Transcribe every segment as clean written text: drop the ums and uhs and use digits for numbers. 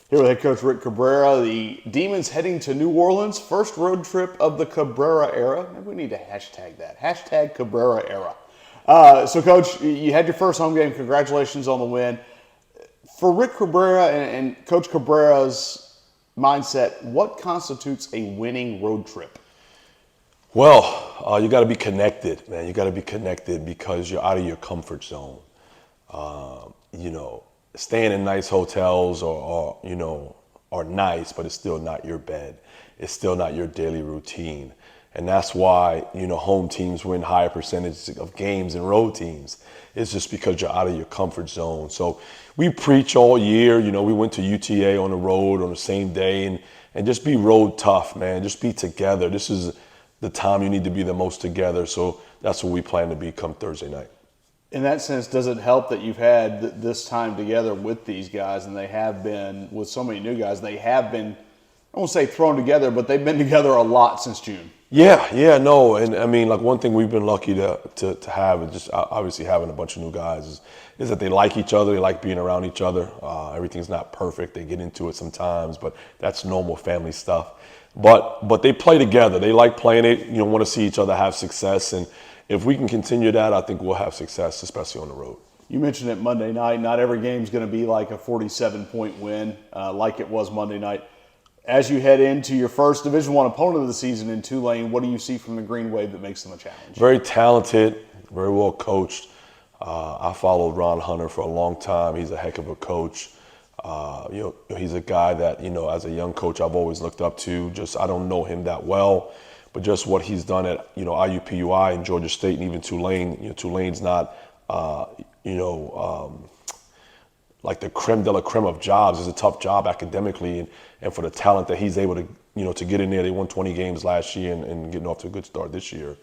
Here with head coach Rick Cabrera, the Demons heading to New Orleans, first road trip of the Cabrera era. Maybe we need to hashtag that. Hashtag Cabrera era. So, Coach, you had your first home game. Congratulations on the win. For Rick Cabrera and Coach Cabrera's mindset, what constitutes a winning road trip? Well, you got to be connected, man. You got to be connected because you're out of your comfort zone. Staying in nice hotels are nice, but it's still not your bed. It's still not your daily routine. And that's why, home teams win higher percentages of games than road teams. It's just because you're out of your comfort zone. So we preach all year. We went to UTA on the road on the same day and just be road tough, man. Just be together. This is the time you need to be the most together. So that's what we plan to be come Thursday night. In that sense, does it help that you've had this time together with these guys, and they have been, with so many new guys, they have been, I won't say thrown together, but they've been together a lot since June? Yeah, no. And I mean, like one thing we've been lucky to have, is just obviously having a bunch of new guys, is that they like each other, they like being around each other. Everything's not perfect, they get into it sometimes, but that's normal family stuff. But they play together, they like playing it, want to see each other have success. And if we can continue that, I think we'll have success, especially on the road. You mentioned it Monday night. Not every game's going to be like a 47-point win like it was Monday night. As you head into your first Division I opponent of the season in Tulane, what do you see from the Green Wave that makes them a challenge? Very talented, very well coached. I followed Ron Hunter for a long time. He's a heck of a coach. He's a guy that, as a young coach, I've always looked up to. I don't know him that well. But just what he's done at IUPUI and Georgia State and even Tulane, Tulane's not like the creme de la creme of jobs. It's a tough job academically, and for the talent that he's able to to get in there. They won 20 games last year and getting off to a good start this year.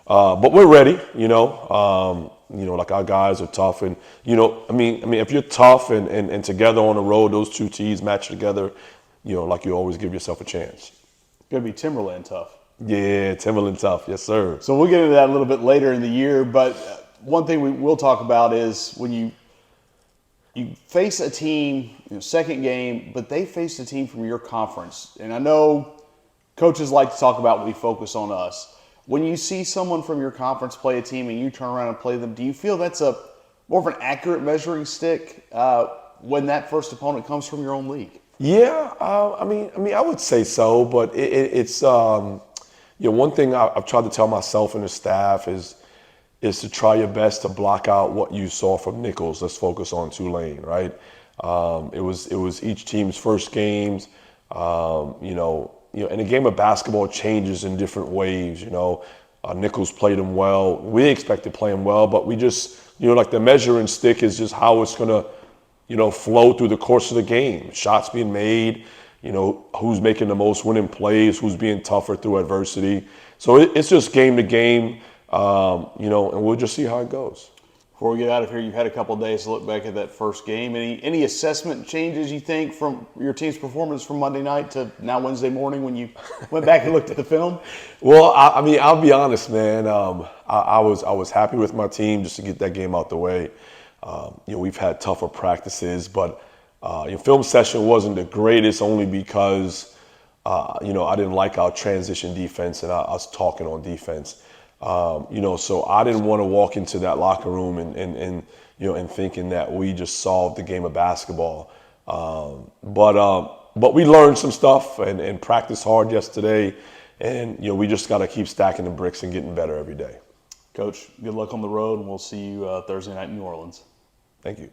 But we're ready, like our guys are tough, and if you're tough and together on the road, those two teams match together, like you always give yourself a chance. It's gonna be Timberland tough. Yeah, Timberland tough, yes sir. So we'll get into that a little bit later in the year, but one thing we will talk about is when you face a team, second game, but they face a team from your conference. And I know coaches like to talk about we focus on us. When you see someone from your conference play a team and you turn around and play them, do you feel that's a more of an accurate measuring stick when that first opponent comes from your own league? Yeah, I would say so, but it's one thing I've tried to tell myself and the staff is to try your best to block out what you saw from Nichols. Let's focus on Tulane, right? It was each team's first games. And the game of basketball changes in different waves. Nichols played them well. We expect to play them well, but we just like the measuring stick is just how it's gonna flow through the course of the game. Shots being made. Who's making the most winning plays, who's being tougher through adversity. So it's just game to game, and we'll just see how it goes. Before we get out of here, you've had a couple of days to look back at that first game. Any assessment changes you think from your team's performance from Monday night to now Wednesday morning when you went back and looked at the film? Well, I'll be honest, man. I was happy with my team just to get that game out the way. We've had tougher practices, but your film session wasn't the greatest only because, I didn't like our transition defense and us talking on defense. So I didn't want to walk into that locker room and thinking that we just solved the game of basketball. But we learned some stuff and practiced hard yesterday. And, we just got to keep stacking the bricks and getting better every day. Coach, good luck on the road, and we'll see you Thursday night in New Orleans. Thank you.